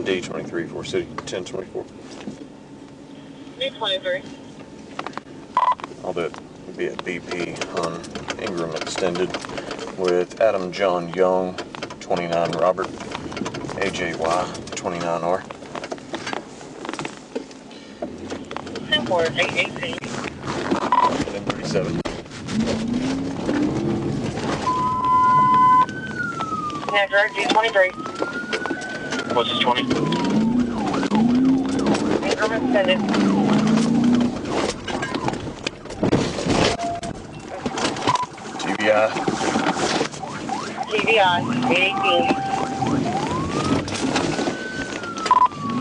D23 for City 1024. D23. All that would be a BP on Ingram Extended with Adam John Young, 29 Robert, AJY, 29R. 818. 1037. Yeah, direct D23. What's this 20? Ingram Extended. TBI. TBI, 818.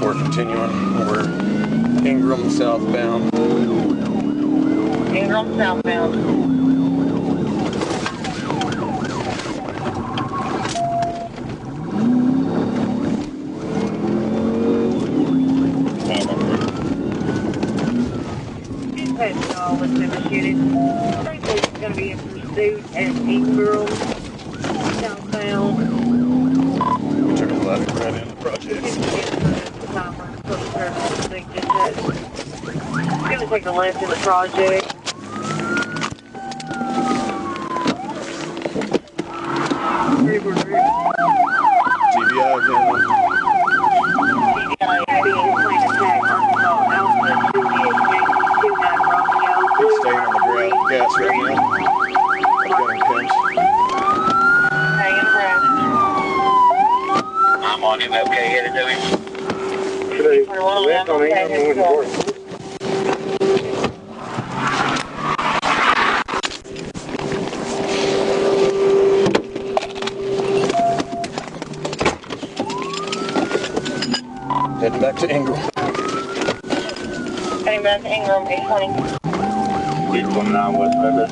We're continuing. We're Ingram southbound. Ingram southbound. Let's initiate it. Train is going to be in pursuit at Ingram southbound. Turn the left right into the project. It's going to take a left in the project. TBI again. TBI, being plane attack, Arkansas, Alpha, Juliet, Yankee, 29 Romeo. He's staying on the gas right now. I've got him pinned. Hanging around. I'm on him, okay, headed to him. Left on Ingram Boulevard. Heading back to Ingram. Heading back to Ingram, 820. 819 West Memphis.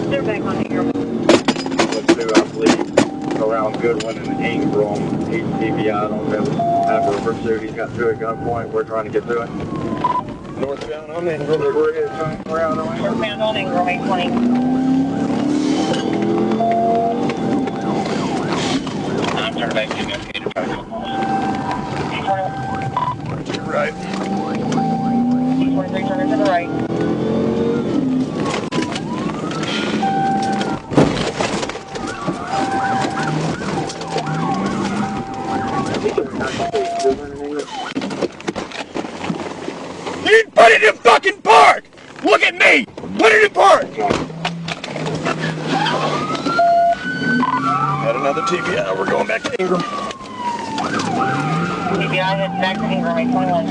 They're back on Ingram. Let's do, I believe, around Goodwin and Ingram. He's TBI. I don't know after a pursuit. He's got to a gunpoint. We're trying to get to it. Northbound on Ingram. We're turning around on Ingram. Northbound on Ingram, 820. I'm turning back to you. Okay, to try to come on. 820. To your right. D23 turning to the right. You put it in fucking park! Look at me! Put it in park! Got another TBI. We're going back to Ingram. TBI heading back to Ingram, 821.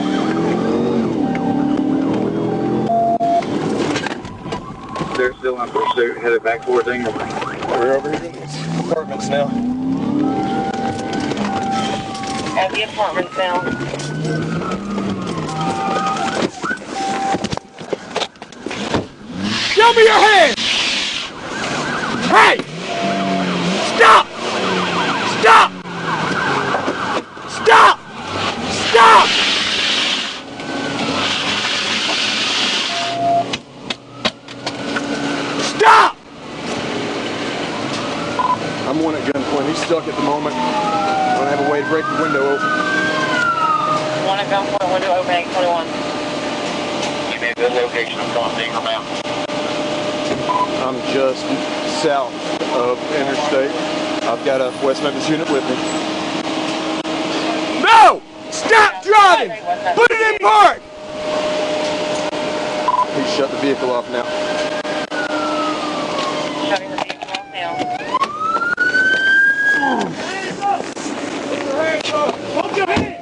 They're still in pursuit, headed back towards Ingram. We're over here in these apartments now. At the apartments now. Show me your hands! Hey! Stop! Stop! Stop! Stop! Stop! I'm one at gunpoint. He's stuck at the moment. I don't have a way to break the window open. One at gunpoint, window open, 821. You made a good location. I'm calling Ingram out. I'm just south of Interstate. I've got a West Memphis unit with me. No! Stop driving! Put it in park! He's shut the vehicle off now. Shutting the vehicle off now. Hold your hand!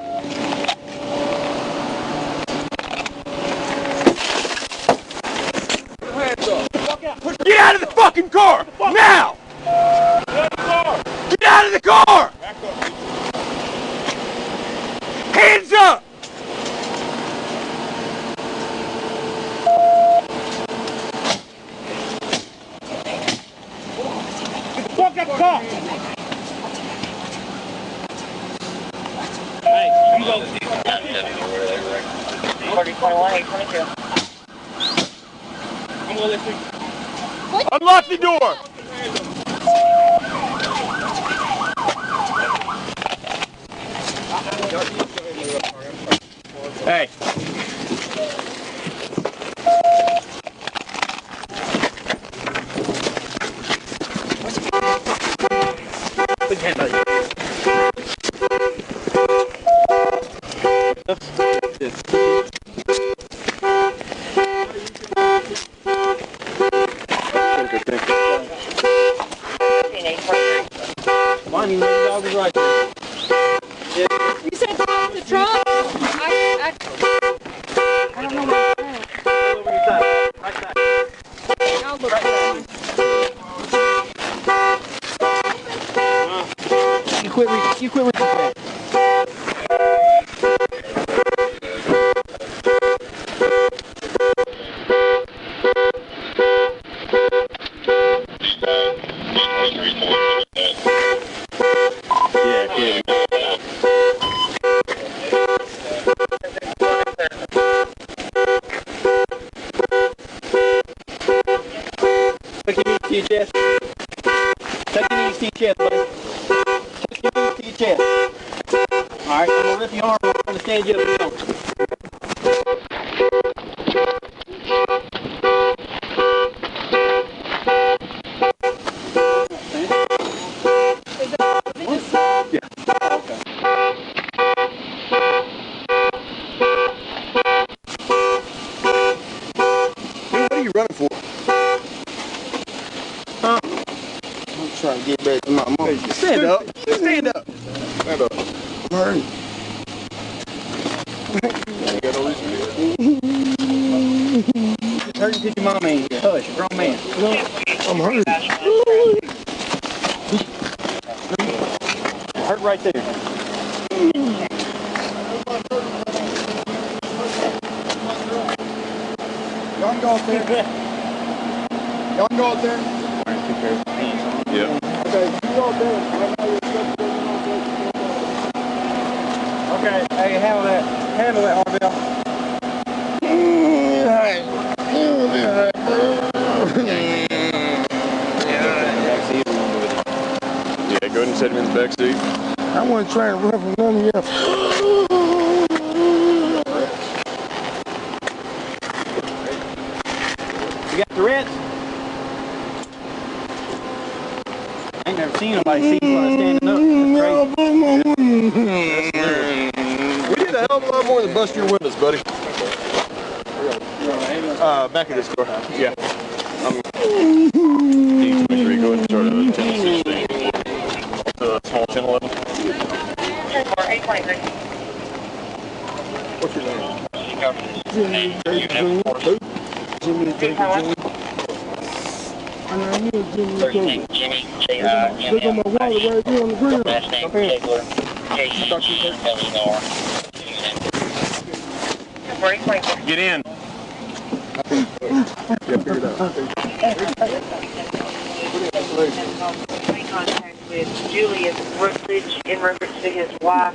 Get out of the fucking car! Now! Get out of the car! Hands up! Get the fuck out of the car! Hey, you go. 3021, 822. I'm gonna let you. Unlock the door! Hey. Put your hand on you. Bonnie, the dog was right there. Yeah. You said stop the truck? I don't know what I'm saying. Over your side. Right side. I'll look for it. You quit reaching back. Yeah, Kevin. Tuck your knees to your chest. Tuck your knees to your chest, buddy. Tuck your knees to your chest. Alright, I'm gonna lift your arm up. I'm gonna stand you up and down. What are you running for? Huh? I'm trying to get back to my mom. Stand up. Stand up. Stand up. I'm hurting. You got no reason to do It's hurting to your mama ain't here. Hush, you're a grown man. I'm hurting. It hurt right there. Y'all can go up there. Y'all can go up there. Yeah. Okay, you go up there. Right now you're supposed to Okay, hey, handle that. Handle that, Arbell. Yeah, go ahead and set him in the back seat. I wasn't trying to run from none of y'all. You got Tourette's? I ain't never seen nobody see while standing up. That's crazy. We did a hell of a lot more than bust your windows, buddy. Back of this car. Yeah. D23, go ahead and start at 1016. Small 1011. What's your name? Jimmy, Jimmy. I know you Jimmy. Look on my wallet right here on the ground. Up here. Get in. Contact with Julius Rutledge in reference to his wife.